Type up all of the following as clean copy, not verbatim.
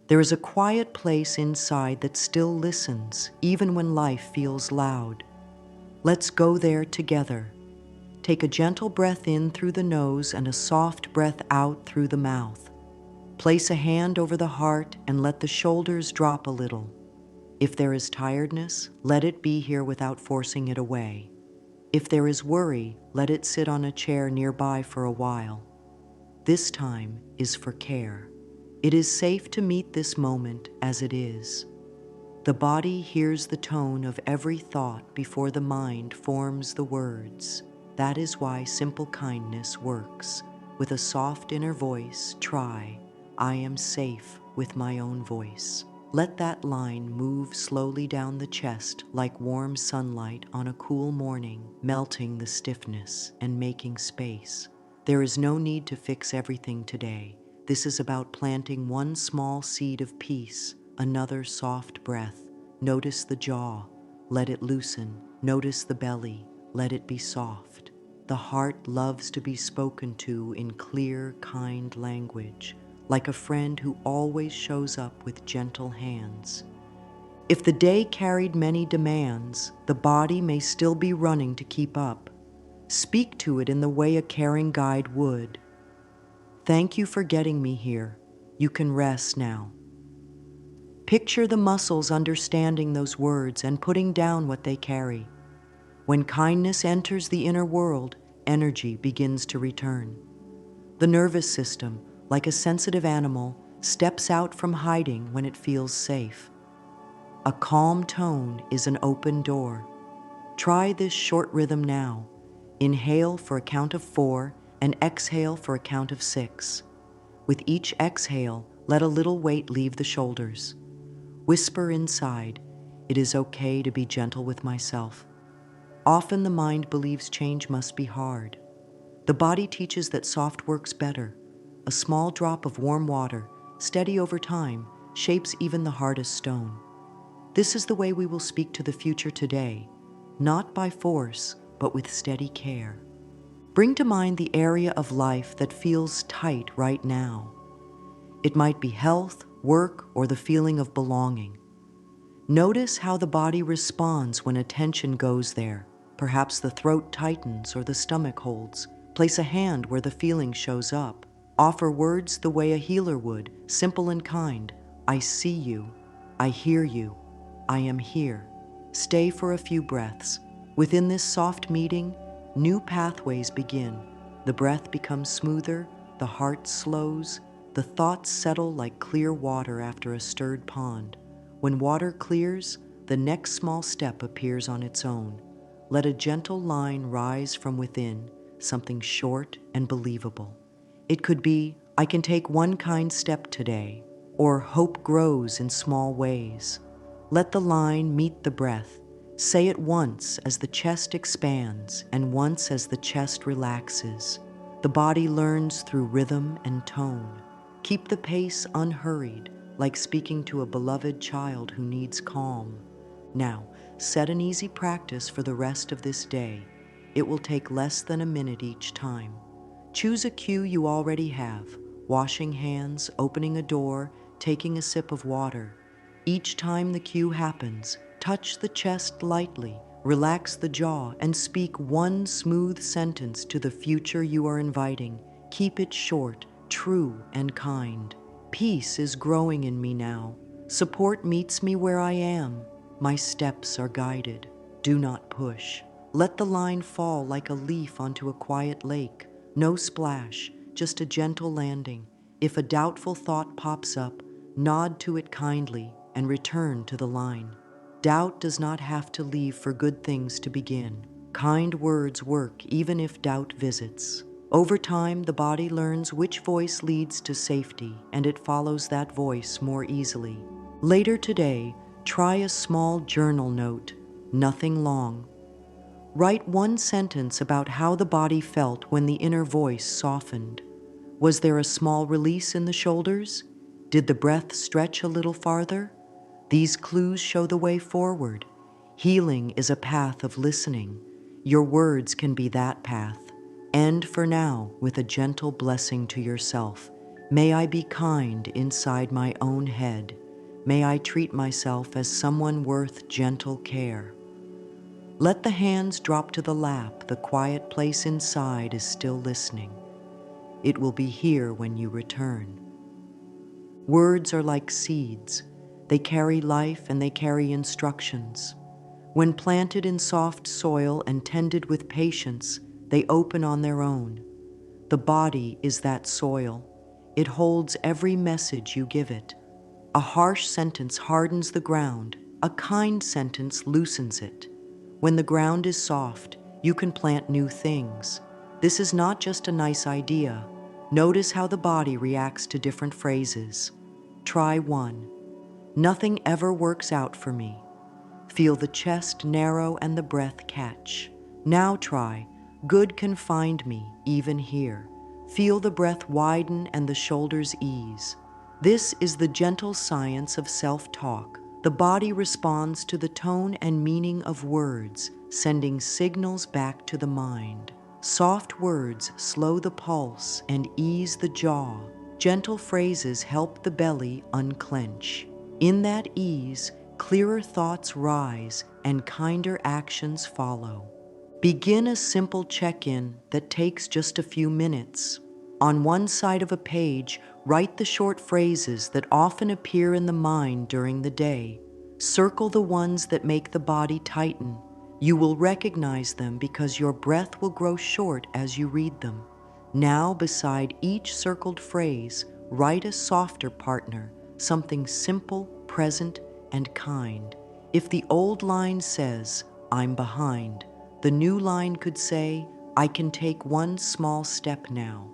There is a quiet place inside that still listens, even when life feels loud. Let's go there together. Take a gentle breath in through the nose and a soft breath out through the mouth. Place a hand over the heart and let the shoulders drop a little. If there is tiredness, let it be here without forcing it away. If there is worry, let it sit on a chair nearby for a while. This time is for care. It is safe to meet this moment as it is. The body hears the tone of every thought before the mind forms the words. That is why simple kindness works. With a soft inner voice, try, I am safe with my own voice. Let that line move slowly down the chest like warm sunlight on a cool morning, melting the stiffness and making space. There is no need to fix everything today. This is about planting one small seed of peace, another soft breath. Notice the jaw, let it loosen. Notice the belly, let it be soft. The heart loves to be spoken to in clear, kind language, like a friend who always shows up with gentle hands. If the day carried many demands, the body may still be running to keep up. Speak to it in the way a caring guide would. Thank you for getting me here. You can rest now. Picture the muscles understanding those words and putting down what they carry. When kindness enters the inner world, energy begins to return. The nervous system, like a sensitive animal, steps out from hiding when it feels safe. A calm tone is an open door. Try this short rhythm now. Inhale for a count of 4 and exhale for a count of 6. With each exhale, let a little weight leave the shoulders. Whisper inside, it is okay to be gentle with myself. Often the mind believes change must be hard. The body teaches that soft works better. A small drop of warm water, steady over time, shapes even the hardest stone. This is the way we will speak to the future today, not by force, but with steady care. Bring to mind the area of life that feels tight right now. It might be health, work, or the feeling of belonging. Notice how the body responds when attention goes there. Perhaps the throat tightens or the stomach holds. Place a hand where the feeling shows up. Offer words the way a healer would, simple and kind. I see you. I hear you. I am here. Stay for a few breaths. Within this soft meeting, new pathways begin. The breath becomes smoother, the heart slows, the thoughts settle like clear water after a stirred pond. When water clears, the next small step appears on its own. Let a gentle line rise from within, something short and believable. It could be, I can take one kind step today, or hope grows in small ways. Let the line meet the breath. Say it once as the chest expands and once as the chest relaxes. The body learns through rhythm and tone. Keep the pace unhurried, like speaking to a beloved child who needs calm. Now, set an easy practice for the rest of this day. It will take less than a minute each time. Choose a cue you already have: washing hands, opening a door, taking a sip of water. Each time the cue happens, touch the chest lightly, relax the jaw, and speak one smooth sentence to the future you are inviting. Keep it short, true, and kind. Peace is growing in me now. Support meets me where I am. My steps are guided. Do not push. Let the line fall like a leaf onto a quiet lake. No splash, just a gentle landing. If a doubtful thought pops up, nod to it kindly and return to the line. Doubt does not have to leave for good things to begin. Kind words work even if doubt visits. Over time, the body learns which voice leads to safety, and it follows that voice more easily. Later today, try a small journal note, nothing long. Write one sentence about how the body felt when the inner voice softened. Was there a small release in the shoulders? Did the breath stretch a little farther? These clues show the way forward. Healing is a path of listening. Your words can be that path. End for now with a gentle blessing to yourself. May I be kind inside my own head. May I treat myself as someone worth gentle care. Let the hands drop to the lap. The quiet place inside is still listening. It will be here when you return. Words are like seeds. They carry life and they carry instructions. When planted in soft soil and tended with patience, they open on their own. The body is that soil. It holds every message you give it. A harsh sentence hardens the ground. A kind sentence loosens it. When the ground is soft, you can plant new things. This is not just a nice idea. Notice how the body reacts to different phrases. Try one. Nothing ever works out for me. Feel the chest narrow and the breath catch. Now try. Good can find me, even here. Feel the breath widen and the shoulders ease. This is the gentle science of self-talk. The body responds to the tone and meaning of words, sending signals back to the mind. Soft words slow the pulse and ease the jaw. Gentle phrases help the belly unclench. In that ease, clearer thoughts rise and kinder actions follow. Begin a simple check-in that takes just a few minutes. On one side of a page, write the short phrases that often appear in the mind during the day. Circle the ones that make the body tighten. You will recognize them because your breath will grow short as you read them. Now, beside each circled phrase, write a softer partner, something simple, present, and kind. If the old line says, "I'm behind," the new line could say, "I can take one small step now."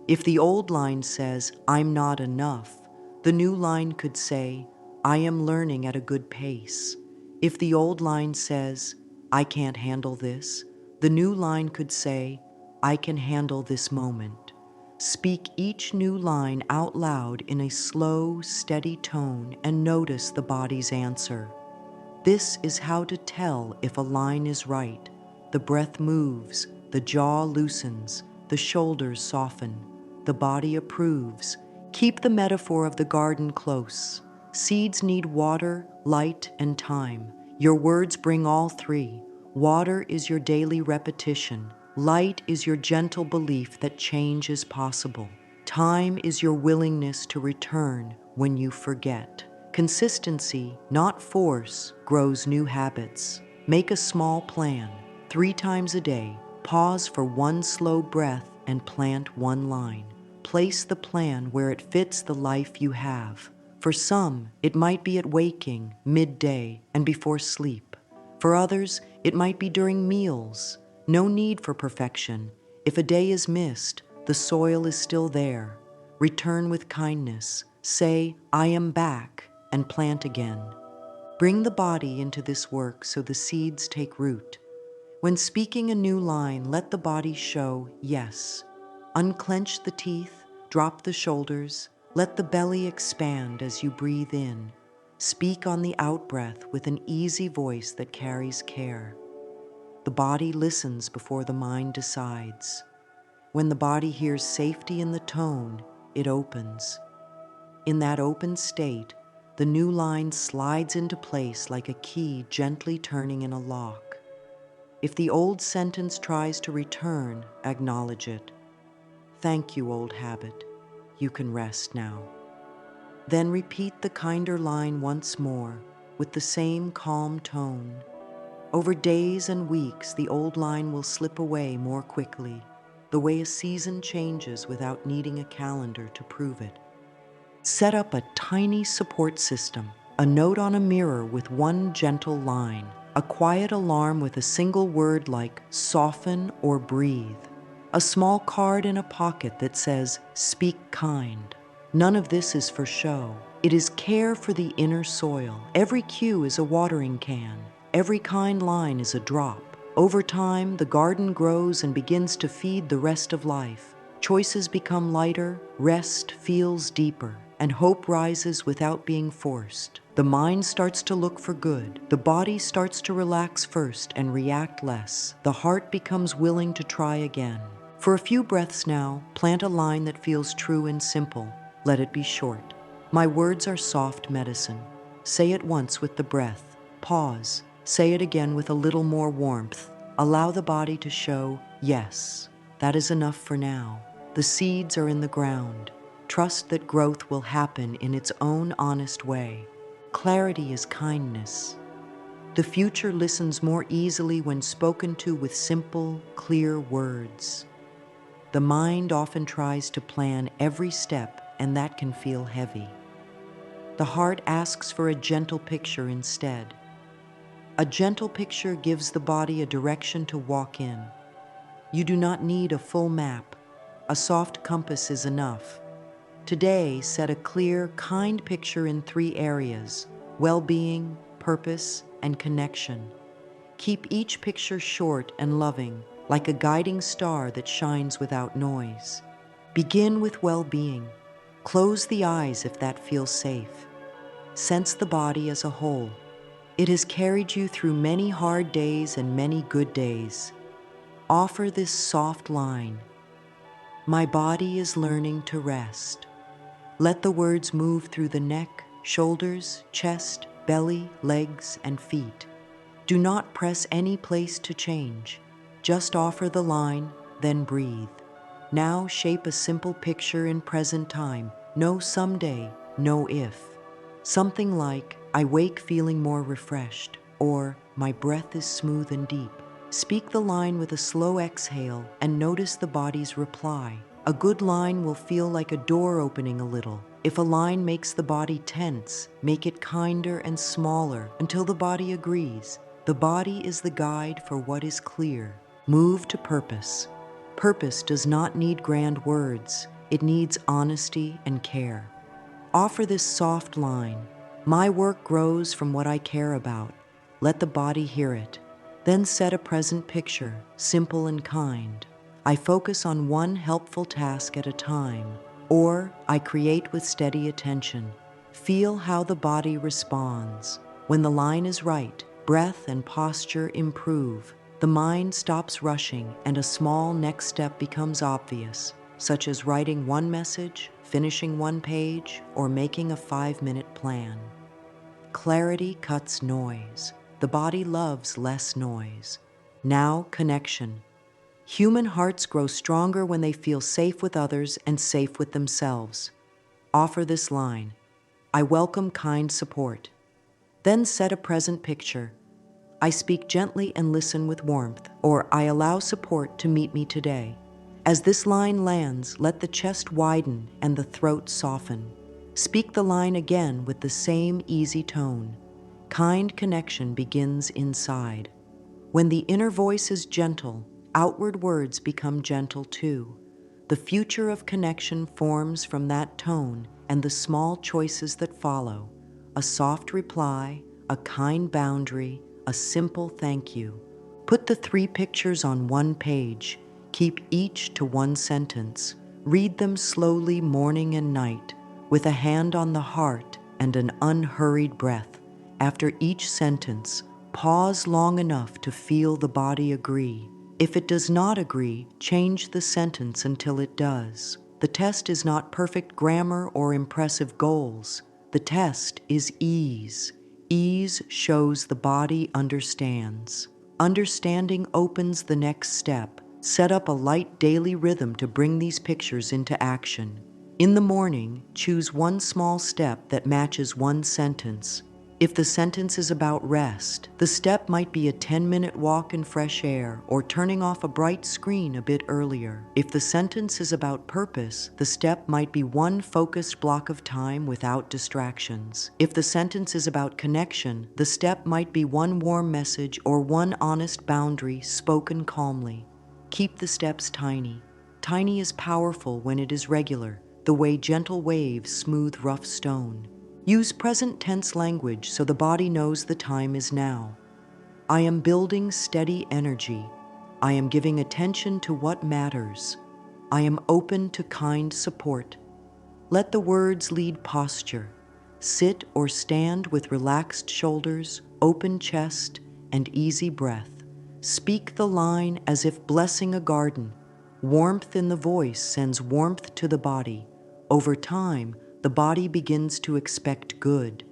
If the old line says, "I'm not enough," the new line could say, "I am learning at a good pace." If the old line says, "I can't handle this," the new line could say, "I can handle this moment." Speak each new line out loud in a slow, steady tone and notice the body's answer. This is how to tell if a line is right. The breath moves, the jaw loosens, the shoulders soften, the body approves. Keep the metaphor of the garden close. Seeds need water, light, and time. Your words bring all three. Water is your daily repetition. Light is your gentle belief that change is possible. Time is your willingness to return when you forget. Consistency, not force, grows new habits. Make a small plan. 3 times a day, pause for one slow breath and plant one line. Place the plan where it fits the life you have. For some, it might be at waking, midday, and before sleep. For others, it might be during meals. No need for perfection. If a day is missed, the soil is still there. Return with kindness. Say, "I am back," and plant again. Bring the body into this work so the seeds take root. When speaking a new line, let the body show yes. Unclench the teeth, drop the shoulders, let the belly expand as you breathe in. Speak on the out-breath with an easy voice that carries care. The body listens before the mind decides. When the body hears safety in the tone, it opens. In that open state, the new line slides into place like a key gently turning in a lock. If the old sentence tries to return, acknowledge it. Thank you, old habit. You can rest now. Then repeat the kinder line once more with the same calm tone. Over days and weeks, the old line will slip away more quickly, the way a season changes without needing a calendar to prove it. Set up a tiny support system, a note on a mirror with one gentle line, a quiet alarm with a single word like soften or breathe, a small card in a pocket that says speak kind. None of this is for show. It is care for the inner soil. Every cue is a watering can. Every kind line is a drop. Over time, the garden grows and begins to feed the rest of life. Choices become lighter, rest feels deeper, and hope rises without being forced. The mind starts to look for good. The body starts to relax first and react less. The heart becomes willing to try again. For a few breaths now, plant a line that feels true and simple. let it be short. My words are soft medicine. Say it once with the breath. Pause. Say it again with a little more warmth. Allow the body to show, yes, that is enough for now. The seeds are in the ground. Trust that growth will happen in its own honest way. Clarity is kindness. The future listens more easily when spoken to with simple, clear words. The mind often tries to plan every step, and that can feel heavy. The heart asks for a gentle picture instead. A gentle picture gives the body a direction to walk in. You do not need a full map. A soft compass is enough. Today, set a clear, kind picture in 3 areas: well-being, purpose, and connection. Keep each picture short and loving, like a guiding star that shines without noise. Begin with well-being. Close the eyes if that feels safe. Sense the body as a whole. It has carried you through many hard days and many good days. Offer this soft line: my body is learning to rest. Let the words move through the neck, shoulders, chest, belly, legs, and feet. Do not press any place to change. Just offer the line, then breathe. Now shape a simple picture in present time. No someday, no if. Something like, I wake feeling more refreshed, or my breath is smooth and deep. Speak the line with a slow exhale and notice the body's reply. A good line will feel like a door opening a little. If a line makes the body tense, make it kinder and smaller until the body agrees. The body is the guide for what is clear. Move to purpose. Purpose does not need grand words. It needs honesty and care. Offer this soft line: my work grows from what I care about. Let the body hear it. Then set a present picture, simple and kind. I focus on one helpful task at a time, or I create with steady attention. Feel how the body responds. When the line is right, breath and posture improve. The mind stops rushing and a small next step becomes obvious, such as writing one message, finishing one page, or making a 5-minute plan. Clarity cuts noise. The body loves less noise. Now, connection. Human hearts grow stronger when they feel safe with others and safe with themselves. Offer this line: I welcome kind support. Then set a present picture: I speak gently and listen with warmth, or I allow support to meet me today. As this line lands, let the chest widen and the throat soften. Speak the line again with the same easy tone. Kind connection begins inside. When the inner voice is gentle, outward words become gentle too. The future of connection forms from that tone and the small choices that follow: a soft reply, a kind boundary, a simple thank you. Put the 3 pictures on one page. Keep each to 1 sentence. Read them slowly morning and night, with a hand on the heart and an unhurried breath. After each sentence, pause long enough to feel the body agree. If it does not agree, change the sentence until it does. The test is not perfect grammar or impressive goals. The test is ease. Ease shows the body understands. Understanding opens the next step. Set up a light daily rhythm to bring these pictures into action. In the morning, choose one small step that matches one sentence. If the sentence is about rest, the step might be a 10-minute walk in fresh air or turning off a bright screen a bit earlier. If the sentence is about purpose, the step might be one focused block of time without distractions. If the sentence is about connection, the step might be one warm message or one honest boundary spoken calmly. Keep the steps tiny. Tiny is powerful when it is regular, the way gentle waves smooth rough stone. Use present tense language so the body knows the time is now. I am building steady energy. I am giving attention to what matters. I am open to kind support. Let the words lead posture. Sit or stand with relaxed shoulders, open chest, and easy breath. Speak the line as if blessing a garden. Warmth in the voice sends warmth to the body. Over time, the body begins to expect good.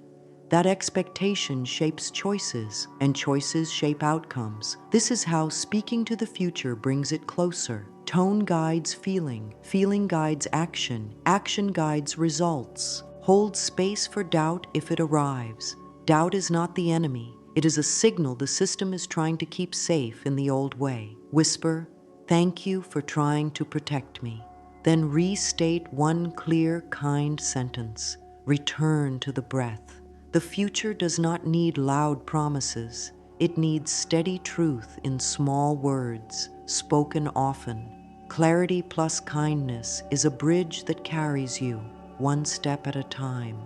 That expectation shapes choices, and choices shape outcomes. This is how speaking to the future brings it closer. Tone guides feeling, feeling guides action, action guides results. Hold space for doubt if it arrives. Doubt is not the enemy. It is a signal the system is trying to keep safe in the old way. Whisper, "Thank you for trying to protect me." Then restate one clear, kind sentence. Return to the breath. The future does not need loud promises. It needs steady truth in small words, spoken often. Clarity plus kindness is a bridge that carries you, one step at a time.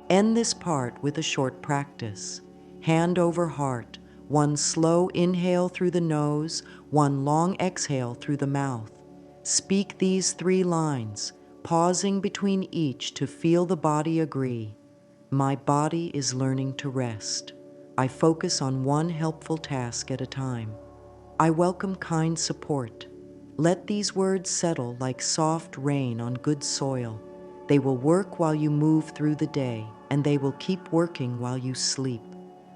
End this part with a short practice. Hand over heart, one slow inhale through the nose, one long exhale through the mouth. Speak these 3 lines, pausing between each to feel the body agree. My body is learning to rest. I focus on one helpful task at a time. I welcome kind support. Let these words settle like soft rain on good soil. They will work while you move through the day, and they will keep working while you sleep.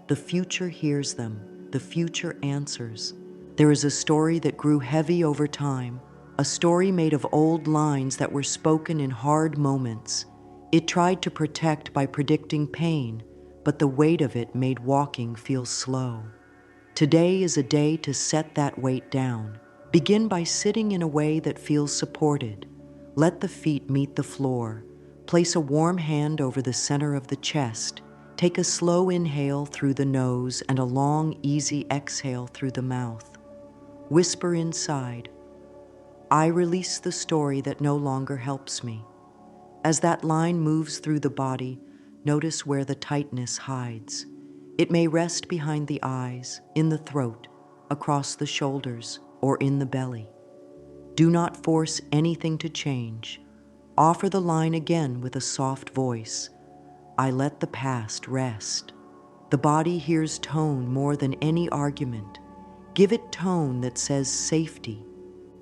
The future hears them. The future answers. There is a story that grew heavy over time, a story made of old lines that were spoken in hard moments. It tried to protect by predicting pain, but the weight of it made walking feel slow. Today is a day to set that weight down. Begin by sitting in a way that feels supported. Let the feet meet the floor. Place a warm hand over the center of the chest. Take a slow inhale through the nose and a long, easy exhale through the mouth. Whisper inside, "I release the story that no longer helps me." As that line moves through the body, notice where the tightness hides. It may rest behind the eyes, in the throat, across the shoulders, or in the belly. Do not force anything to change. Offer the line again with a soft voice. I let the past rest. The body hears tone more than any argument. Give it tone that says safety.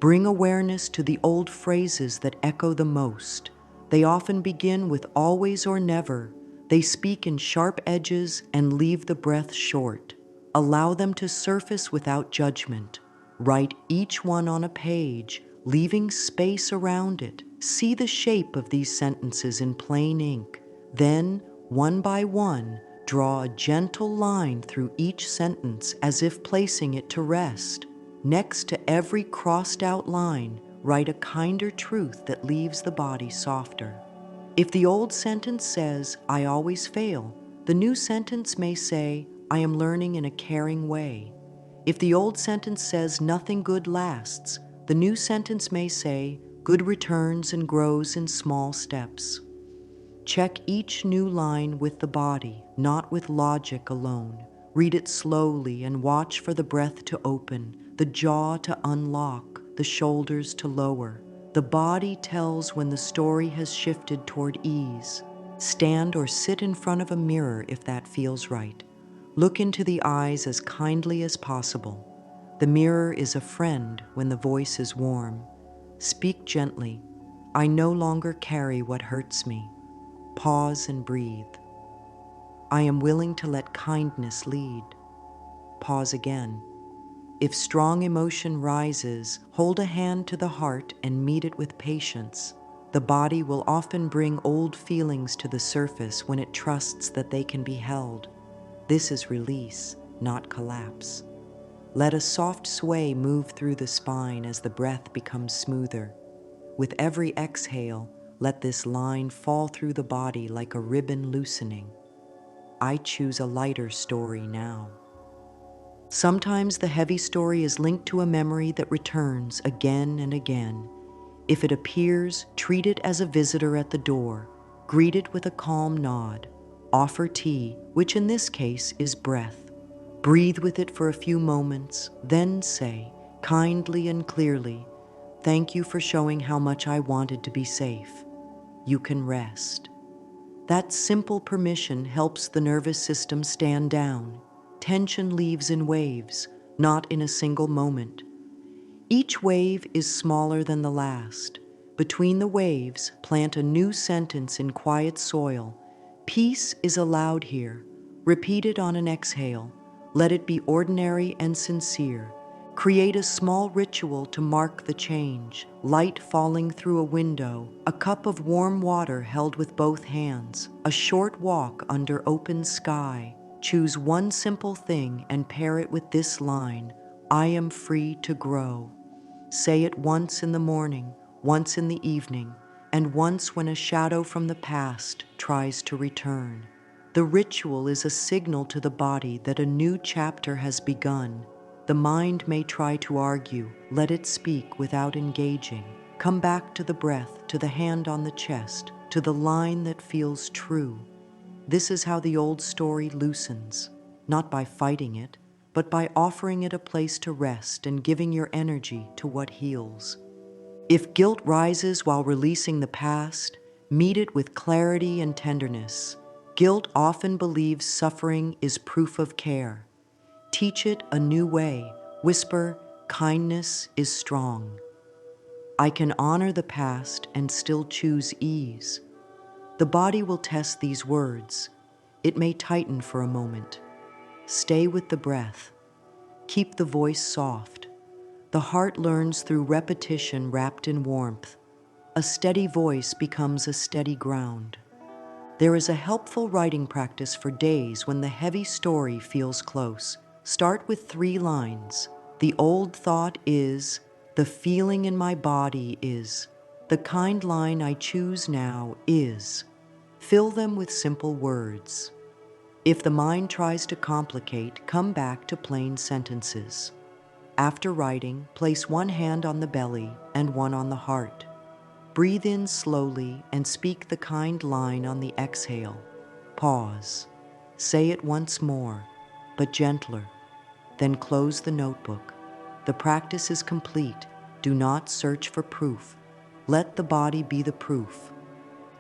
Bring awareness to the old phrases that echo the most. They often begin with always or never. They speak in sharp edges and leave the breath short. Allow them to surface without judgment. Write each one on a page, leaving space around it. See the shape of these sentences in plain ink. Then, one by one, draw a gentle line through each sentence as if placing it to rest. Next to every crossed out line, write a kinder truth that leaves the body softer. If the old sentence says, "I always fail," the new sentence may say, "I am learning in a caring way." If the old sentence says, "Nothing good lasts," the new sentence may say, "Good returns and grows in small steps." Check each new line with the body, not with logic alone. Read it slowly and watch for the breath to open, the jaw to unlock, the shoulders to lower. The body tells when the story has shifted toward ease. Stand or sit in front of a mirror if that feels right. Look into the eyes as kindly as possible. The mirror is a friend when the voice is warm. Speak gently. I no longer carry what hurts me. Pause and breathe. I am willing to let kindness lead. Pause again. If strong emotion rises, hold a hand to the heart and meet it with patience. The body will often bring old feelings to the surface when it trusts that they can be held. This is release, not collapse. Let a soft sway move through the spine as the breath becomes smoother. With every exhale, let this line fall through the body like a ribbon loosening. I choose a lighter story now. Sometimes the heavy story is linked to a memory that returns again and again. If it appears, treat it as a visitor at the door. Greet it with a calm nod. Offer tea, which in this case is breath. Breathe with it for a few moments, then say, kindly and clearly, "Thank you for showing how much I wanted to be safe. You can rest." That simple permission helps the nervous system stand down. Tension leaves in waves, not in a single moment. Each wave is smaller than the last. Between the waves, plant a new sentence in quiet soil. Peace is allowed here. Repeat it on an exhale. Let it be ordinary and sincere. Create a small ritual to mark the change. Light falling through a window, a cup of warm water held with both hands, a short walk under open sky. Choose one simple thing and pair it with this line: I am free to grow. Say it once in the morning, once in the evening, and once when a shadow from the past tries to return. The ritual is a signal to the body that a new chapter has begun. The mind may try to argue. Let it speak without engaging. Come back to the breath, to the hand on the chest, to the line that feels true. This is how the old story loosens, not by fighting it, but by offering it a place to rest and giving your energy to what heals. If guilt rises while releasing the past, meet it with clarity and tenderness. Guilt often believes suffering is proof of care. Teach it a new way. Whisper, kindness is strong. I can honor the past and still choose ease. The body will test these words. It may tighten for a moment. Stay with the breath. Keep the voice soft. The heart learns through repetition wrapped in warmth. A steady voice becomes a steady ground. There is a helpful writing practice for days when the heavy story feels close. Start with 3 lines. The old thought is, the feeling in my body is, the kind line I choose now is. Fill them with simple words. If the mind tries to complicate, come back to plain sentences. After writing, place one hand on the belly and one on the heart. Breathe in slowly and speak the kind line on the exhale. Pause. Say it once more, but gentler. Then close the notebook. The practice is complete. Do not search for proof. Let the body be the proof.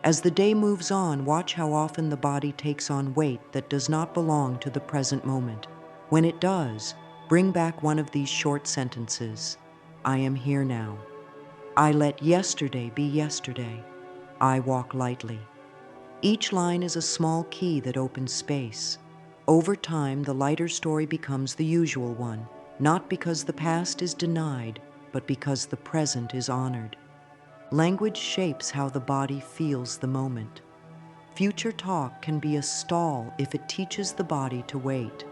As the day moves on, watch how often the body takes on weight that does not belong to the present moment. When it does, bring back one of these short sentences. I am here now. I let yesterday be yesterday. I walk lightly. Each line is a small key that opens space. Over time, the lighter story becomes the usual one, not because the past is denied, but because the present is honored. Language shapes how the body feels the moment. Future talk can be a stall if it teaches the body to wait.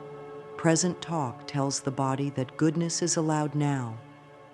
Present talk tells the body that goodness is allowed now.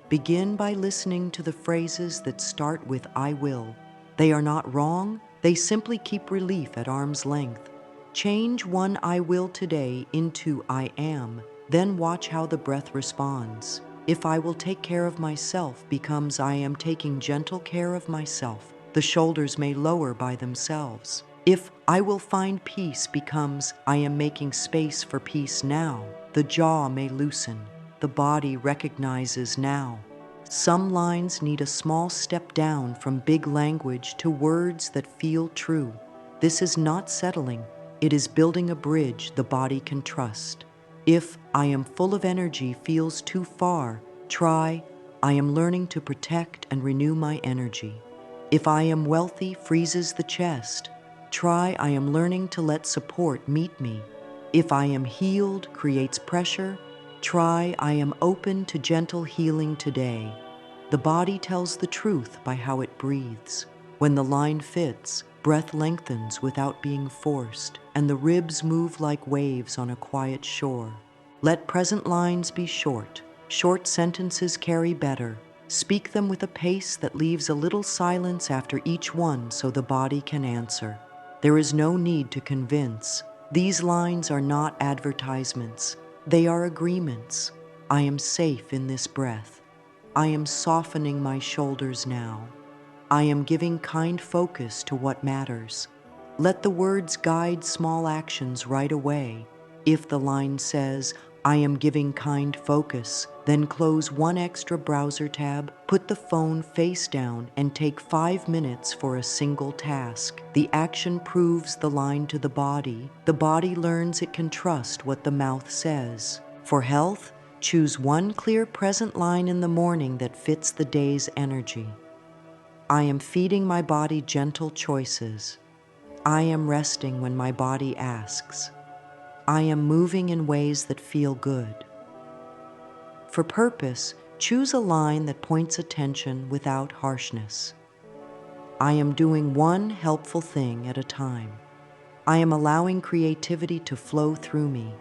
Begin by listening to the phrases that start with I will. They are not wrong, they simply keep relief at arm's length. Change one I will today into I am, then watch how the breath responds. If I will take care of myself becomes I am taking gentle care of myself. The shoulders may lower by themselves. If I will find peace becomes I am making space for peace now. The jaw may loosen. The body recognizes now. Some lines need a small step down from big language to words that feel true. This is not settling. It is building a bridge the body can trust. If I am full of energy feels too far, try I am learning to protect and renew my energy. If I am wealthy freezes the chest, try I am learning to let support meet me. If I am healed creates pressure, try I am open to gentle healing today. The body tells the truth by how it breathes. When the line fits, breath lengthens without being forced, and the ribs move like waves on a quiet shore. Let present lines be short. Short sentences carry better. Speak them with a pace that leaves a little silence after each one so the body can answer. There is no need to convince. These lines are not advertisements. They are agreements. I am safe in this breath. I am softening my shoulders now. I am giving kind focus to what matters. Let the words guide small actions right away. If the line says, I am giving kind focus, then close one extra browser tab, put the phone face down, and take 5 minutes for a single task. The action proves the line to the body. The body learns it can trust what the mouth says. For health, choose one clear present line in the morning that fits the day's energy. I am feeding my body gentle choices. I am resting when my body asks. I am moving in ways that feel good. For purpose, choose a line that points attention without harshness. I am doing one helpful thing at a time. I am allowing creativity to flow through me.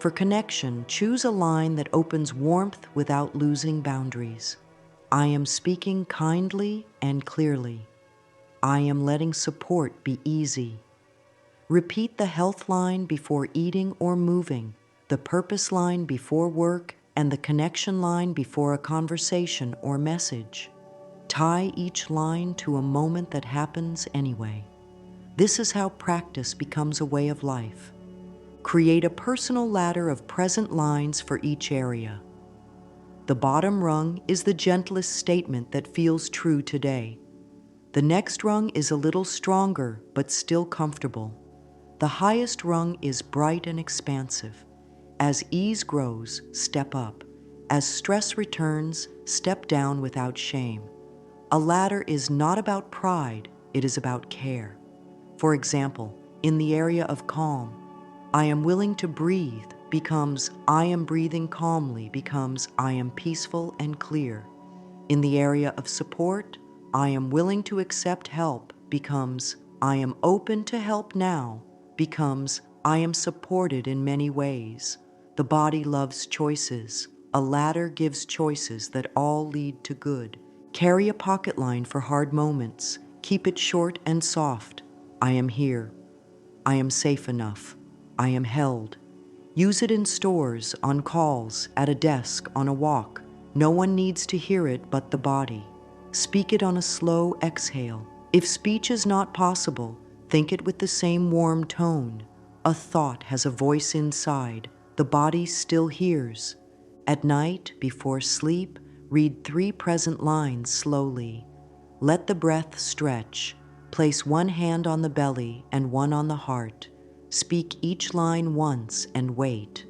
For connection, choose a line that opens warmth without losing boundaries. I am speaking kindly and clearly. I am letting support be easy. Repeat the health line before eating or moving, the purpose line before work, and the connection line before a conversation or message. Tie each line to a moment that happens anyway. This is how practice becomes a way of life. Create a personal ladder of present lines for each area. The bottom rung is the gentlest statement that feels true today. The next rung is a little stronger, but still comfortable. The highest rung is bright and expansive. As ease grows, step up. As stress returns, step down without shame. A ladder is not about pride, it is about care. For example, in the area of calm, I am willing to breathe becomes I am breathing calmly becomes I am peaceful and clear. In the area of support, I am willing to accept help becomes I am open to help now becomes I am supported in many ways. The body loves choices. A ladder gives choices that all lead to good. Carry a pocket line for hard moments. Keep it short and soft. I am here. I am safe enough. I am held. Use it in stores, on calls, at a desk, on a walk. No one needs to hear it but the body. Speak it on a slow exhale. If speech is not possible, think it with the same warm tone. A thought has a voice inside. The body still hears. At night, before sleep, read 3 present lines slowly. Let the breath stretch. Place one hand on the belly and one on the heart. Speak each line once and wait.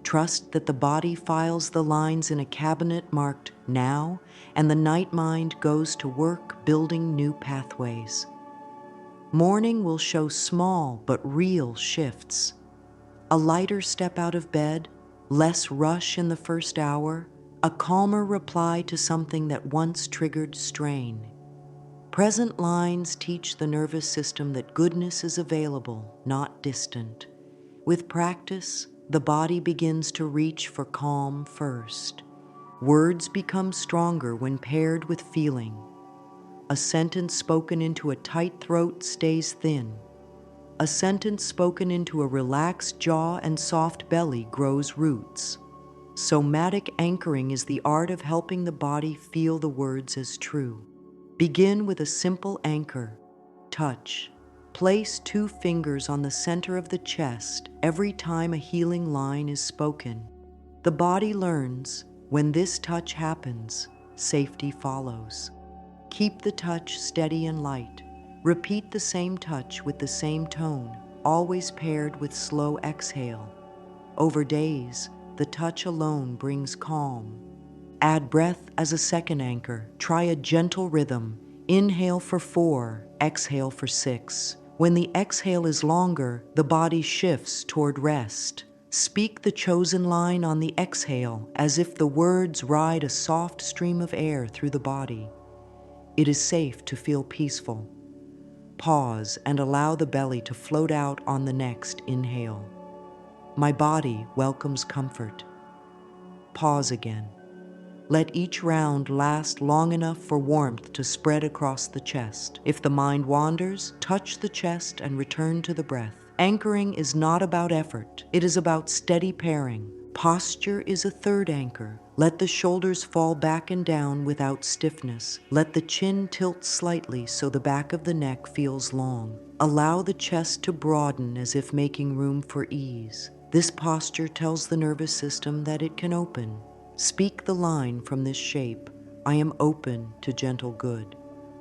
Trust that the body files the lines in a cabinet marked now, and the night mind goes to work building new pathways. Morning will show small but real shifts. A lighter step out of bed, less rush in the first hour, a calmer reply to something that once triggered strain. Present lines teach the nervous system that goodness is available, not distant. With practice, the body begins to reach for calm first. Words become stronger when paired with feeling. A sentence spoken into a tight throat stays thin. A sentence spoken into a relaxed jaw and soft belly grows roots. Somatic anchoring is the art of helping the body feel the words as true. Begin with a simple anchor. Touch. Place 2 fingers on the center of the chest every time a healing line is spoken. The body learns, when this touch happens, safety follows. Keep the touch steady and light. Repeat the same touch with the same tone, always paired with slow exhale. Over days, the touch alone brings calm. Add breath as a second anchor. Try a gentle rhythm. Inhale for 4, exhale for 6. When the exhale is longer, the body shifts toward rest. Speak the chosen line on the exhale as if the words ride a soft stream of air through the body. It is safe to feel peaceful. Pause and allow the belly to float out on the next inhale. My body welcomes comfort. Pause again. Let each round last long enough for warmth to spread across the chest. If the mind wanders, touch the chest and return to the breath. Anchoring is not about effort. It is about steady pairing. Posture is a third anchor. Let the shoulders fall back and down without stiffness. Let the chin tilt slightly so the back of the neck feels long. Allow the chest to broaden as if making room for ease. This posture tells the nervous system that it can open. Speak the line from this shape. I am open to gentle good.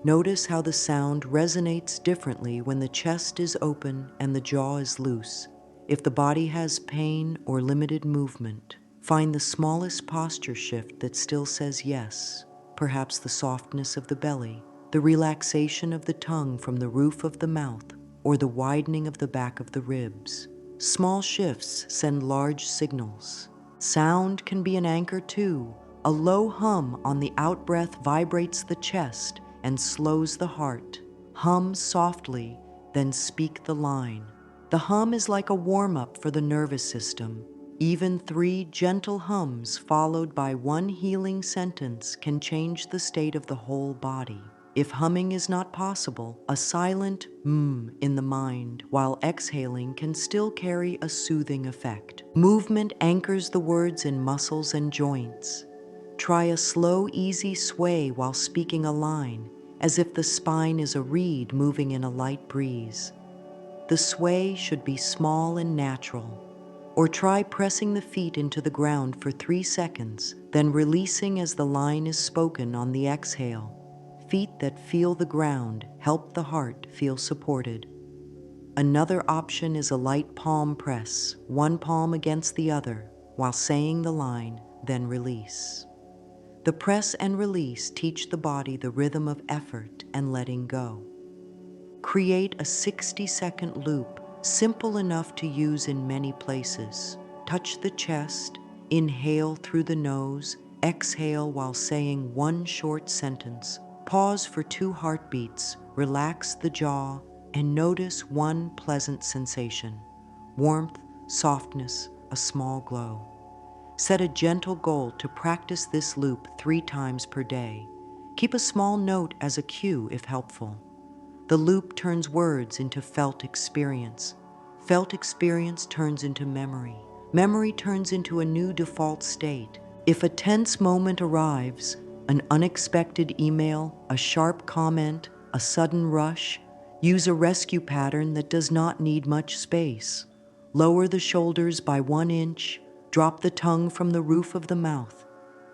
Notice how the sound resonates differently when the chest is open and the jaw is loose. If the body has pain or limited movement, find the smallest posture shift that still says yes, perhaps the softness of the belly, the relaxation of the tongue from the roof of the mouth, or the widening of the back of the ribs. Small shifts send large signals. Sound can be an anchor too. A low hum on the out-breath vibrates the chest and slows the heart. Hum softly, then speak the line. The hum is like a warm-up for the nervous system. Even 3 gentle hums followed by 1 healing sentence can change the state of the whole body. If humming is not possible, a silent in the mind while exhaling can still carry a soothing effect. Movement anchors the words in muscles and joints. Try a slow, easy sway while speaking a line, as if the spine is a reed moving in a light breeze. The sway should be small and natural. Or try pressing the feet into the ground for 3 seconds, then releasing as the line is spoken on the exhale. Feet that feel the ground help the heart feel supported. Another option is a light palm press, 1 palm against the other, while saying the line, then release. The press and release teach the body the rhythm of effort and letting go. Create a 60-second loop, simple enough to use in many places. Touch the chest, inhale through the nose, exhale while saying 1 short sentence. Pause for 2 heartbeats, relax the jaw, and notice 1 pleasant sensation. Warmth, softness, a small glow. Set a gentle goal to practice this loop 3 times per day. Keep a small note as a cue if helpful. The loop turns words into felt experience. Felt experience turns into memory. Memory turns into a new default state. If a tense moment arrives, an unexpected email, a sharp comment, a sudden rush, use a rescue pattern that does not need much space. Lower the shoulders by 1 inch, drop the tongue from the roof of the mouth.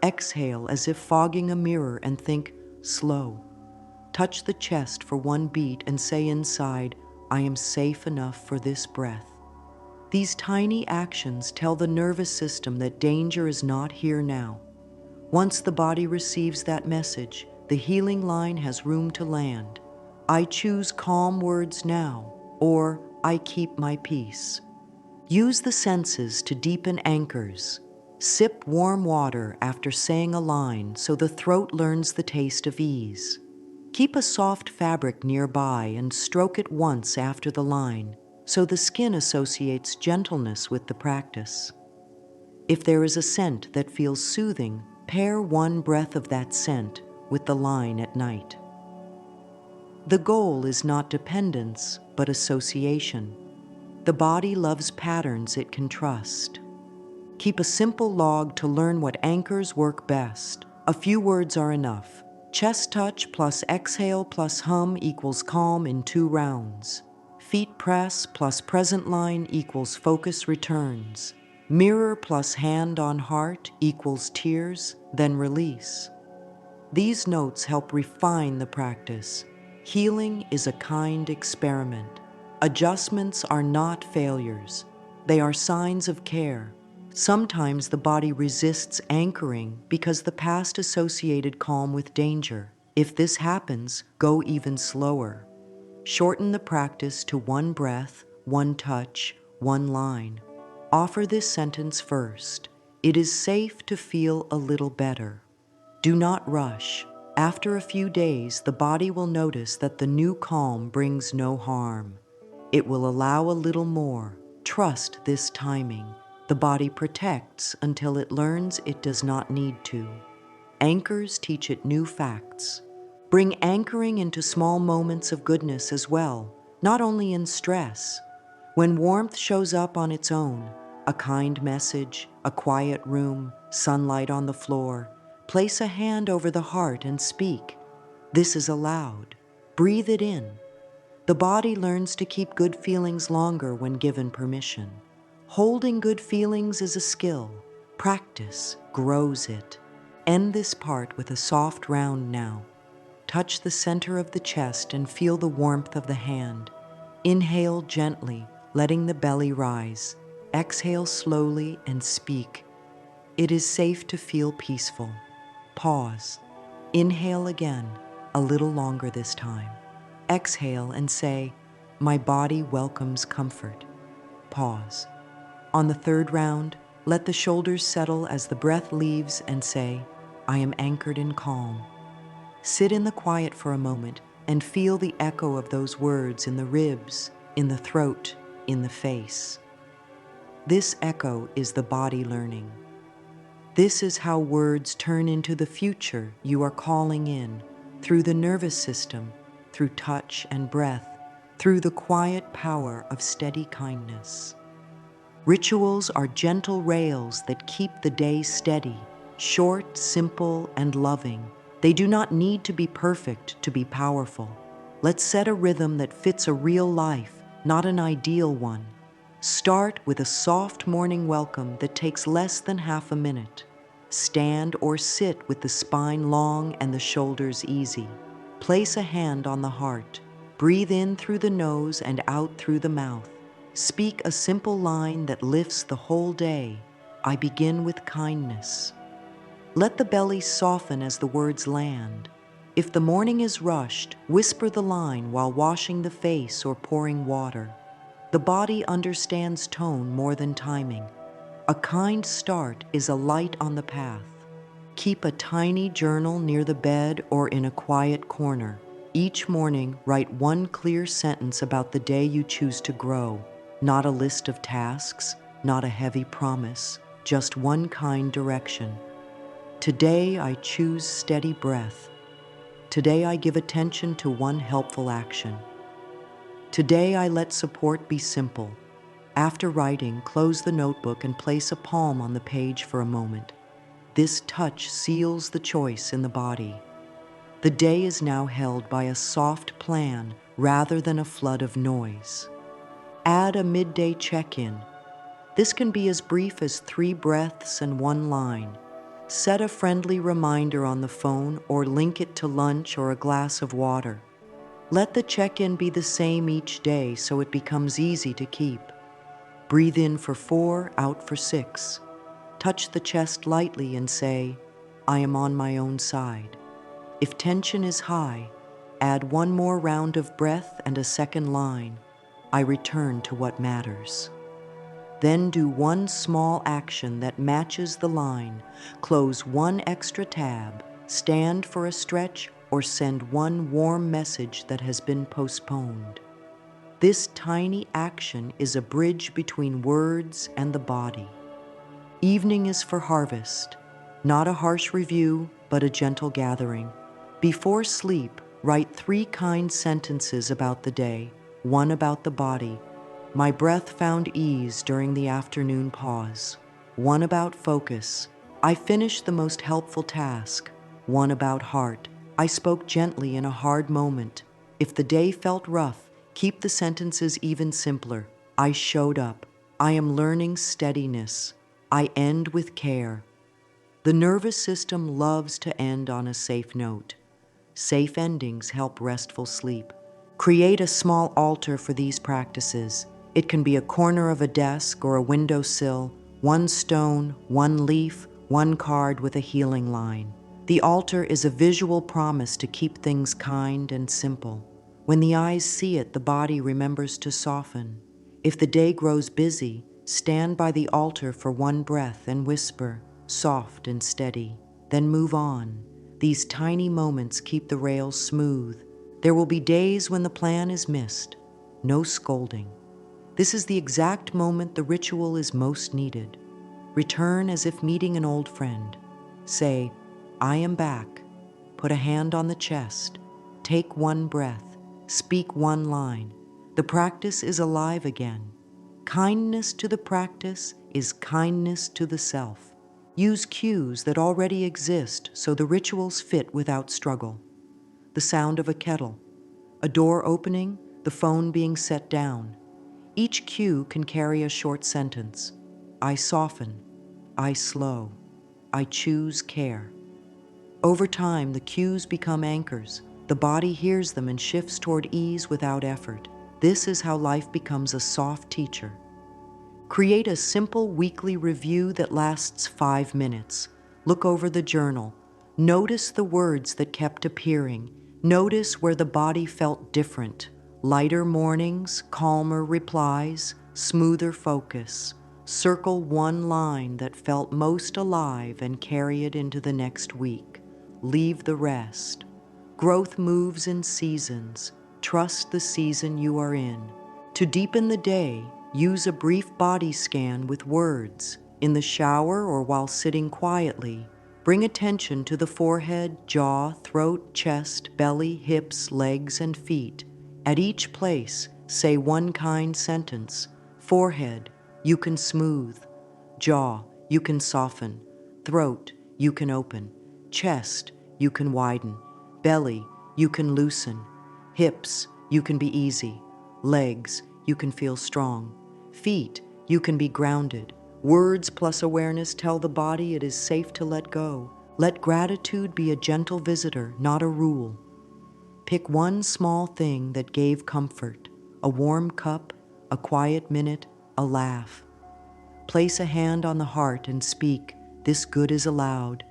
Exhale as if fogging a mirror and think slow. Touch the chest for 1 beat and say inside, I am safe enough for this breath. These tiny actions tell the nervous system that danger is not here now. Once the body receives that message, the healing line has room to land. I choose calm words now, or I keep my peace. Use the senses to deepen anchors. Sip warm water after saying a line so the throat learns the taste of ease. Keep a soft fabric nearby and stroke it once after the line, so the skin associates gentleness with the practice. If there is a scent that feels soothing, pair 1 breath of that scent with the line at night. The goal is not dependence, but association. The body loves patterns it can trust. Keep a simple log to learn what anchors work best. A few words are enough. Chest touch plus exhale plus hum equals calm in 2 rounds. Feet press plus present line equals focus returns. Mirror plus hand on heart equals tears, then release. These notes help refine the practice. Healing is a kind experiment. Adjustments are not failures. They are signs of care. Sometimes the body resists anchoring because the past associated calm with danger. If this happens, go even slower. Shorten the practice to 1 breath, 1 touch, 1 line. Offer this sentence first. It is safe to feel a little better. Do not rush. After a few days, the body will notice that the new calm brings no harm. It will allow a little more. Trust this timing. The body protects until it learns it does not need to. Anchors teach it new facts. Bring anchoring into small moments of goodness as well, not only in stress. When warmth shows up on its own, a kind message, a quiet room, sunlight on the floor, place a hand over the heart and speak. This is allowed. Breathe it in. The body learns to keep good feelings longer when given permission. Holding good feelings is a skill. Practice grows it. End this part with a soft round now. Touch the center of the chest and feel the warmth of the hand. Inhale gently, letting the belly rise. Exhale slowly and speak. It is safe to feel peaceful. Pause. Inhale again. a little longer this time. Exhale and say, "My body welcomes comfort." Pause. On the third round, let the shoulders settle as the breath leaves and say, "I am anchored in calm." Sit in the quiet for a moment and feel the echo of those words in the ribs, in the throat, in the face. This echo is the body learning. This is how words turn into the future you are calling in, through the nervous system, through touch and breath, through the quiet power of steady kindness. Rituals are gentle rails that keep the day steady, short, simple, and loving. They do not need to be perfect to be powerful. Let's set a rhythm that fits a real life, not an ideal one. Start with a soft morning welcome that takes less than half a minute. Stand or sit with the spine long and the shoulders easy. Place a hand on the heart. Breathe in through the nose and out through the mouth. Speak a simple line that lifts the whole day. I begin with kindness. Let the belly soften as the words land. If the morning is rushed, whisper the line while washing the face or pouring water. The body understands tone more than timing. A kind start is a light on the path. Keep a tiny journal near the bed or in a quiet corner. Each morning, write one clear sentence about the day you choose to grow. Not a list of tasks, not a heavy promise, just one kind direction. Today I choose steady breath. Today I give attention to one helpful action. Today I let support be simple. After writing, close the notebook and place a palm on the page for a moment. This touch seals the choice in the body. The day is now held by a soft plan rather than a flood of noise. Add a midday check-in. This can be as brief as 3 breaths and 1 line. Set a friendly reminder on the phone or link it to lunch or a glass of water. Let the check-in be the same each day so it becomes easy to keep. Breathe in for 4, out for 6. Touch the chest lightly and say, "I am on my own side." If tension is high, add 1 more round of breath and a second line. I return to what matters. Then do 1 small action that matches the line. Close 1 extra tab, stand for a stretch, or send 1 warm message that has been postponed. This tiny action is a bridge between words and the body. Evening is for harvest, not a harsh review, but a gentle gathering. Before sleep, write 3 kind sentences about the day, 1 about the body. My breath found ease during the afternoon pause. 1 about focus. I finished the most helpful task. 1 about heart. I spoke gently in a hard moment. If the day felt rough, keep the sentences even simpler. I showed up. I am learning steadiness. I end with care. The nervous system loves to end on a safe note. Safe endings help restful sleep. Create a small altar for these practices. It can be a corner of a desk or a windowsill, 1 stone, 1 leaf, 1 card with a healing line. The altar is a visual promise to keep things kind and simple. When the eyes see it, the body remembers to soften. If the day grows busy, stand by the altar for 1 breath and whisper, soft and steady, then move on. These tiny moments keep the rails smooth. There will be days when the plan is missed. No scolding. This is the exact moment the ritual is most needed. Return as if meeting an old friend. Say, "I am back." Put a hand on the chest. Take 1 breath. Speak 1 line. The practice is alive again. Kindness to the practice is kindness to the self. Use cues that already exist so the rituals fit without struggle. The sound of a kettle, a door opening, the phone being set down. Each cue can carry a short sentence. I soften. I slow. I choose care. Over time, the cues become anchors. The body hears them and shifts toward ease without effort. This is how life becomes a soft teacher. Create a simple weekly review that lasts 5 minutes. Look over the journal. Notice the words that kept appearing. Notice where the body felt different. Lighter mornings, calmer replies, smoother focus. Circle one line that felt most alive and carry it into the next week. Leave the rest. Growth moves in seasons. Trust the season you are in. To deepen the day, use a brief body scan with words. In the shower or while sitting quietly, bring attention to the forehead, jaw, throat, chest, belly, hips, legs, and feet. At each place, say one kind sentence. Forehead, you can smooth. Jaw, you can soften. Throat, you can open. Chest, you can widen. Belly, you can loosen. Hips, you can be easy. Legs, you can feel strong. Feet, you can be grounded. Words plus awareness tell the body it is safe to let go. Let gratitude be a gentle visitor, not a rule. Pick one small thing that gave comfort, a warm cup, a quiet minute, a laugh. Place a hand on the heart and speak, "This good is allowed."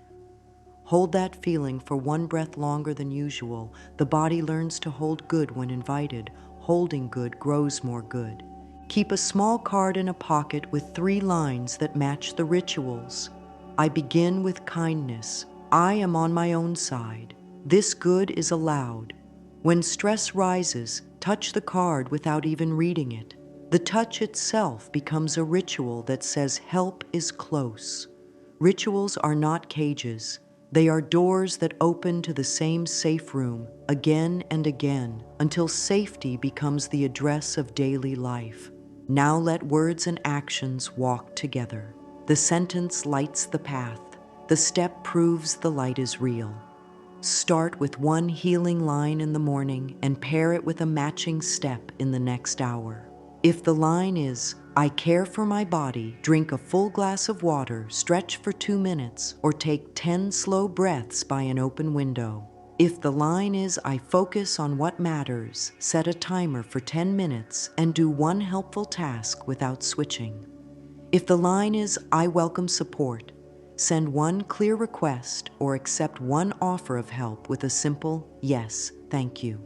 Hold that feeling for one breath longer than usual. The body learns to hold good when invited. Holding good grows more good. Keep a small card in a pocket with 3 lines that match the rituals. I begin with kindness. I am on my own side. This good is allowed. When stress rises, touch the card without even reading it. The touch itself becomes a ritual that says help is close. Rituals are not cages. They are doors that open to the same safe room again and again until safety becomes the address of daily life. Now let words and actions walk together. The sentence lights the path. The step proves the light is real. Start with one healing line in the morning and pair it with a matching step in the next hour. If the line is, "I care for my body," drink a full glass of water, stretch for 2 minutes, or take 10 slow breaths by an open window. If the line is, "I focus on what matters," set a timer for 10 minutes and do one helpful task without switching. If the line is, "I welcome support," send one clear request or accept one offer of help with a simple, "Yes, thank you."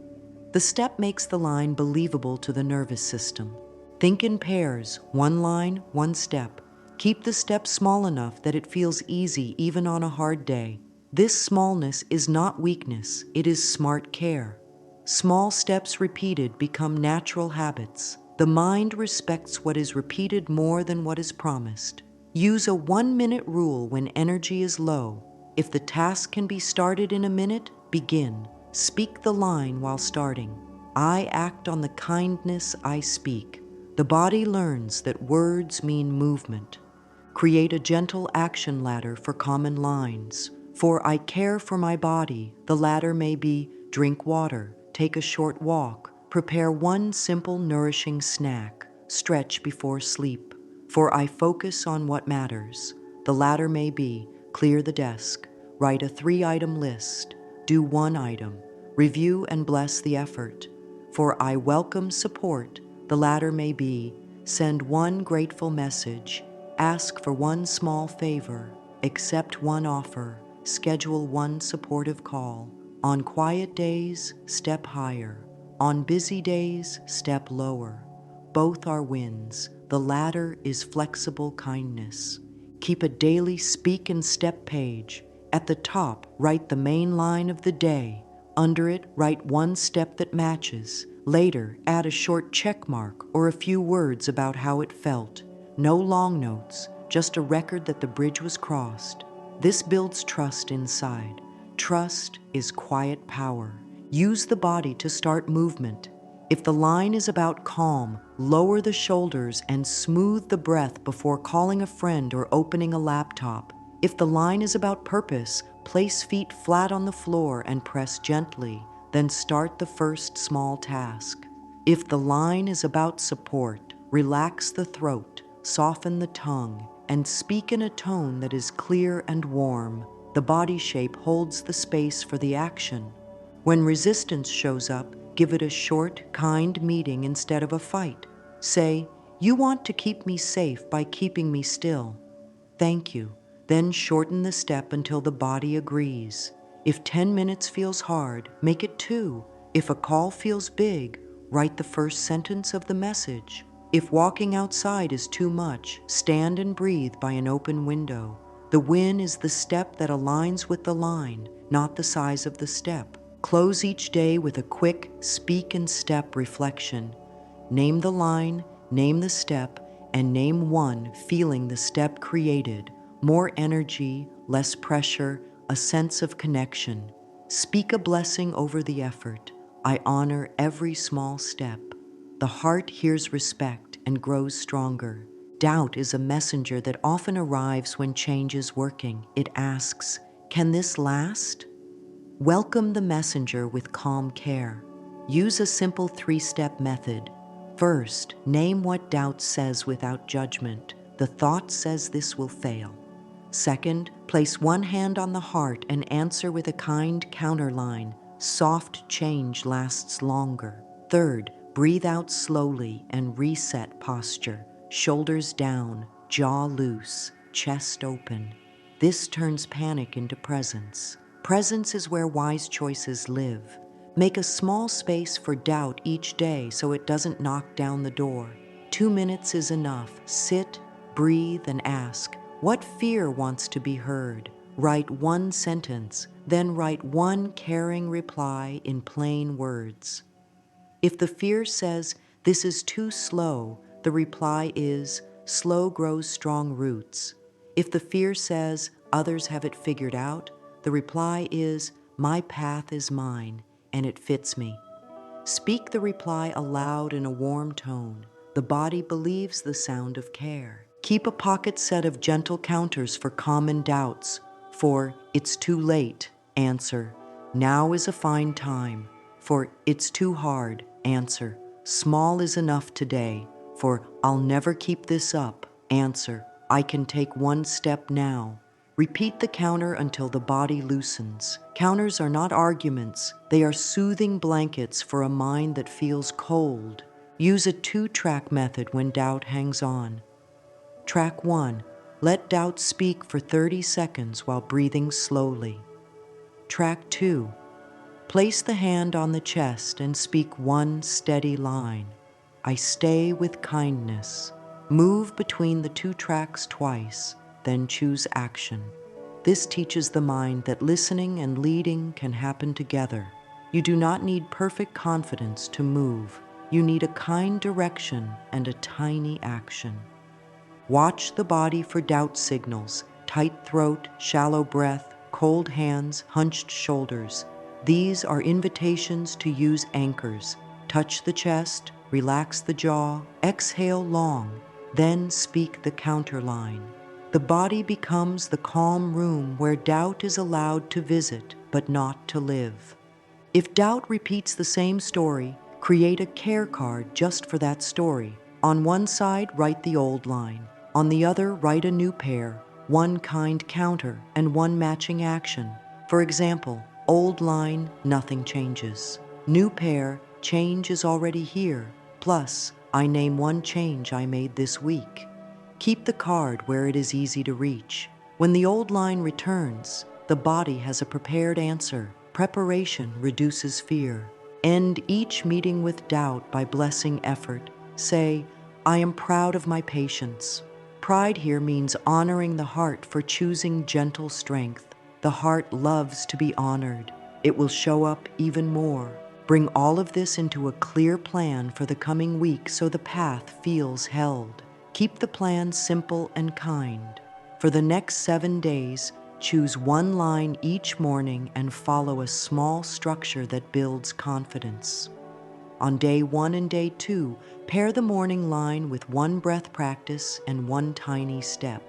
The step makes the line believable to the nervous system. Think in pairs, one line, one step. Keep the step small enough that it feels easy even on a hard day. This smallness is not weakness, it is smart care. Small steps repeated become natural habits. The mind respects what is repeated more than what is promised. Use a 1-minute rule when energy is low. If the task can be started in a minute, begin. Speak the line while starting. I act on the kindness I speak. The body learns that words mean movement. Create a gentle action ladder for common lines. For I care for my body, the ladder may be drink water, take a short walk, prepare one simple nourishing snack, stretch before sleep. For I focus on what matters. The ladder may be clear the desk, write a 3-item list, do 1 item, review and bless the effort. For I welcome support. The ladder may be send one grateful message, ask for one small favor, accept one offer, schedule one supportive call. On quiet days, step higher. On busy days, step lower. Both are wins. The ladder is flexible kindness. Keep a daily speak and step page. At the top, write the main line of the day. Under it, write one step that matches. Later, add a short check mark or a few words about how it felt. No long notes, just a record that the bridge was crossed. This builds trust inside. Trust is quiet power. Use the body to start movement. If the line is about calm, lower the shoulders and smooth the breath before calling a friend or opening a laptop. If the line is about purpose, place feet flat on the floor and press gently, then start the first small task. If the line is about support, relax the throat, soften the tongue, and speak in a tone that is clear and warm. The body shape holds the space for the action. When resistance shows up, give it a short, kind meeting instead of a fight. Say, "You want to keep me safe by keeping me still. Thank you." Then shorten the step until the body agrees. If 10 minutes feels hard, make it 2. If a call feels big, write the first sentence of the message. If walking outside is too much, stand and breathe by an open window. The win is the step that aligns with the line, not the size of the step. Close each day with a quick speak and step reflection. Name the line, name the step, and name one feeling the step created. More energy, less pressure, a sense of connection. Speak a blessing over the effort. I honor every small step. The heart hears respect and grows stronger. Doubt is a messenger that often arrives when change is working. It asks, "Can this last?" Welcome the messenger with calm care. Use a simple 3-step method. First, name what doubt says without judgment. The thought says this will fail. Second, place one hand on the heart and answer with a kind counterline. Soft change lasts longer. Third, breathe out slowly and reset posture. Shoulders down, jaw loose, chest open. This turns panic into presence. Presence is where wise choices live. Make a small space for doubt each day so it doesn't knock down the door. 2 minutes is enough. Sit, breathe, and ask, what fear wants to be heard? Write one sentence, then write one caring reply in plain words. If the fear says, "This is too slow," the reply is, "Slow grows strong roots." If the fear says, "Others have it figured out," the reply is, "My path is mine, and it fits me." Speak the reply aloud in a warm tone. The body believes the sound of care. Keep a pocket set of gentle counters for common doubts. For "It's too late," answer, "Now is a fine time." For "It's too hard," answer, "Small is enough today." For "I'll never keep this up," answer, "I can take one step now." Repeat the counter until the body loosens. Counters are not arguments. They are soothing blankets for a mind that feels cold. Use a 2-track method when doubt hangs on. Track 1. Let doubt speak for 30 seconds while breathing slowly. Track 2. Place the hand on the chest and speak one steady line. I stay with kindness. Move between the 2 tracks twice, then choose action. This teaches the mind that listening and leading can happen together. You do not need perfect confidence to move. You need a kind direction and a tiny action. Watch the body for doubt signals: tight throat, shallow breath, cold hands, hunched shoulders. These are invitations to use anchors. Touch the chest, relax the jaw, exhale long, then speak the counterline. The body becomes the calm room where doubt is allowed to visit, but not to live. If doubt repeats the same story, create a care card just for that story. On one side, write the old line. On the other, write a new pair, one kind counter, and one matching action. For example, old line, nothing changes. New pair, change is already here. Plus, I name one change I made this week. Keep the card where it is easy to reach. When the old line returns, the body has a prepared answer. Preparation reduces fear. End each meeting with doubt by blessing effort. Say, "I am proud of my patience." Pride here means honoring the heart for choosing gentle strength. The heart loves to be honored. It will show up even more. Bring all of this into a clear plan for the coming week so the path feels held. Keep the plan simple and kind. For the next 7 days, choose one line each morning and follow a small structure that builds confidence. On day 1 and day 2, pair the morning line with one breath practice and one tiny step.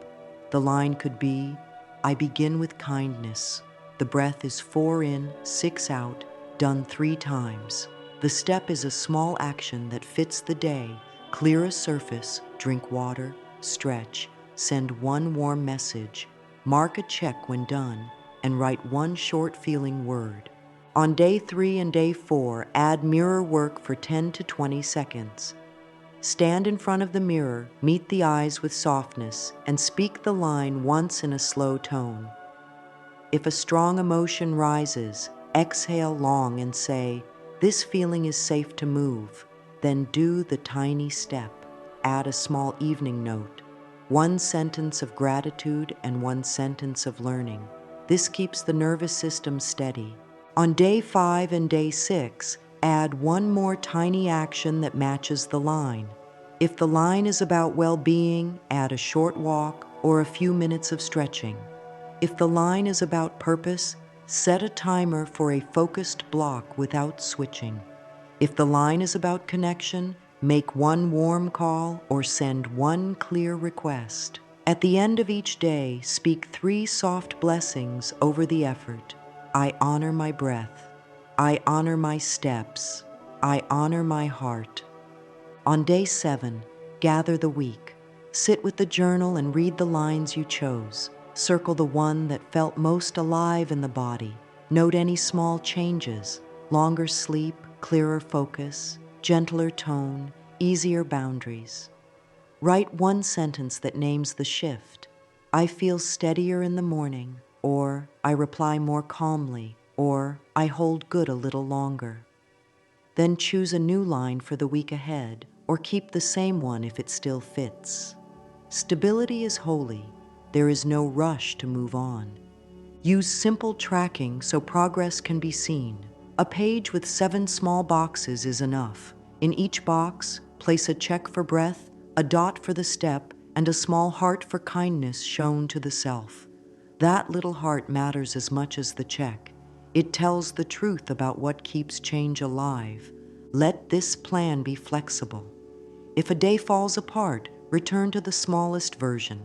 The line could be, I begin with kindness. The breath is 4 in, 6 out, done 3 times. The step is a small action that fits the day. Clear a surface, drink water, stretch, send one warm message, mark a check when done, and write one short feeling word. On day 3 and day 4, add mirror work for 10 to 20 seconds. Stand in front of the mirror, meet the eyes with softness, and speak the line once in a slow tone. If a strong emotion rises, exhale long and say, "This feeling is safe to move." Then do the tiny step. Add a small evening note, one sentence of gratitude and one sentence of learning. This keeps the nervous system steady. On day 5 and day 6, add one more tiny action that matches the line. If the line is about well-being, add a short walk or a few minutes of stretching. If the line is about purpose, set a timer for a focused block without switching. If the line is about connection, make one warm call or send one clear request. At the end of each day, speak 3 soft blessings over the effort. I honor my breath. I honor my steps. I honor my heart. On day 7, gather the week. Sit with the journal and read the lines you chose. Circle the one that felt most alive in the body. Note any small changes: longer sleep, clearer focus, gentler tone, easier boundaries. Write one sentence that names the shift. I feel steadier in the morning, or I reply more calmly, or I hold good a little longer. Then choose a new line for the week ahead, or keep the same one if it still fits. Stability is holy. There is no rush to move on. Use simple tracking so progress can be seen. A page with 7 small boxes is enough. In each box, place a check for breath, a dot for the step, and a small heart for kindness shown to the self. That little heart matters as much as the check. It tells the truth about what keeps change alive. Let this plan be flexible. If a day falls apart, return to the smallest version.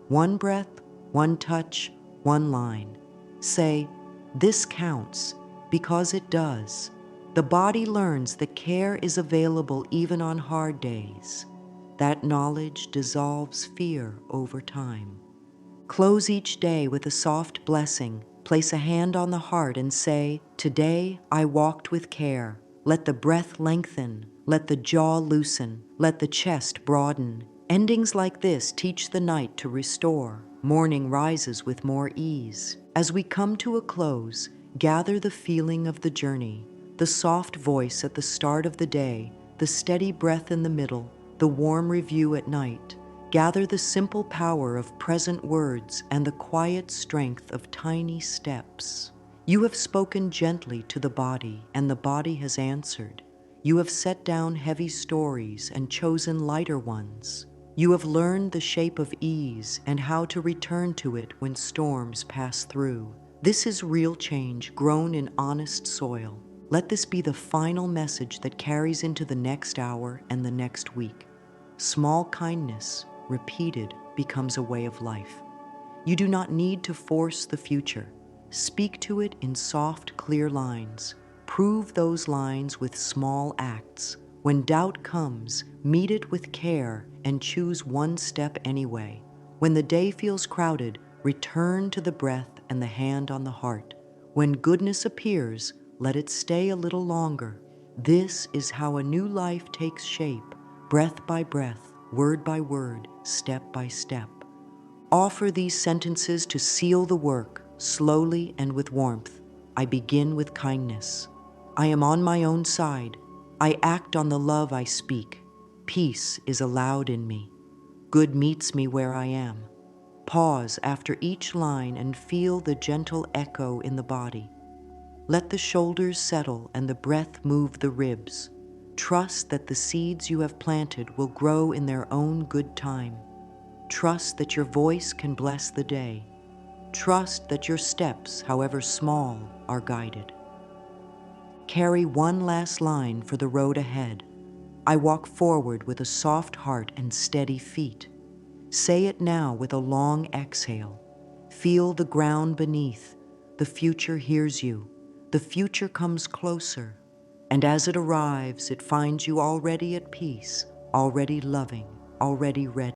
One breath, one touch, one line. Say, "This counts," because it does. The body learns that care is available even on hard days. That knowledge dissolves fear over time. Close each day with a soft blessing. Place a hand on the heart and say, "Today I walked with care." Let the breath lengthen. Let the jaw loosen. Let the chest broaden. Endings like this teach the night to restore. Morning rises with more ease. As we come to a close, gather the feeling of the journey, the soft voice at the start of the day, the steady breath in the middle, the warm review at night. Gather the simple power of present words and the quiet strength of tiny steps. You have spoken gently to the body, and the body has answered. You have set down heavy stories and chosen lighter ones. You have learned the shape of ease and how to return to it when storms pass through. This is real change grown in honest soil. Let this be the final message that carries into the next hour and the next week. Small kindness, repeated, becomes a way of life. You do not need to force the future. Speak to it in soft, clear lines. Prove those lines with small acts. When doubt comes, meet it with care and choose one step anyway. When the day feels crowded, return to the breath and the hand on the heart. When goodness appears, let it stay a little longer. This is how a new life takes shape, breath by breath, word by word, step by step. Offer these sentences to seal the work, slowly and with warmth. I begin with kindness. I am on my own side. I act on the love I speak. Peace is allowed in me. Good meets me where I am. Pause after each line and feel the gentle echo in the body. Let the shoulders settle and the breath move the ribs. Trust that the seeds you have planted will grow in their own good time. Trust that your voice can bless the day. Trust that your steps, however small, are guided. Carry one last line for the road ahead. I walk forward with a soft heart and steady feet. Say it now with a long exhale. Feel the ground beneath. The future hears you. The future comes closer. And as it arrives, it finds you already at peace, already loving, already ready.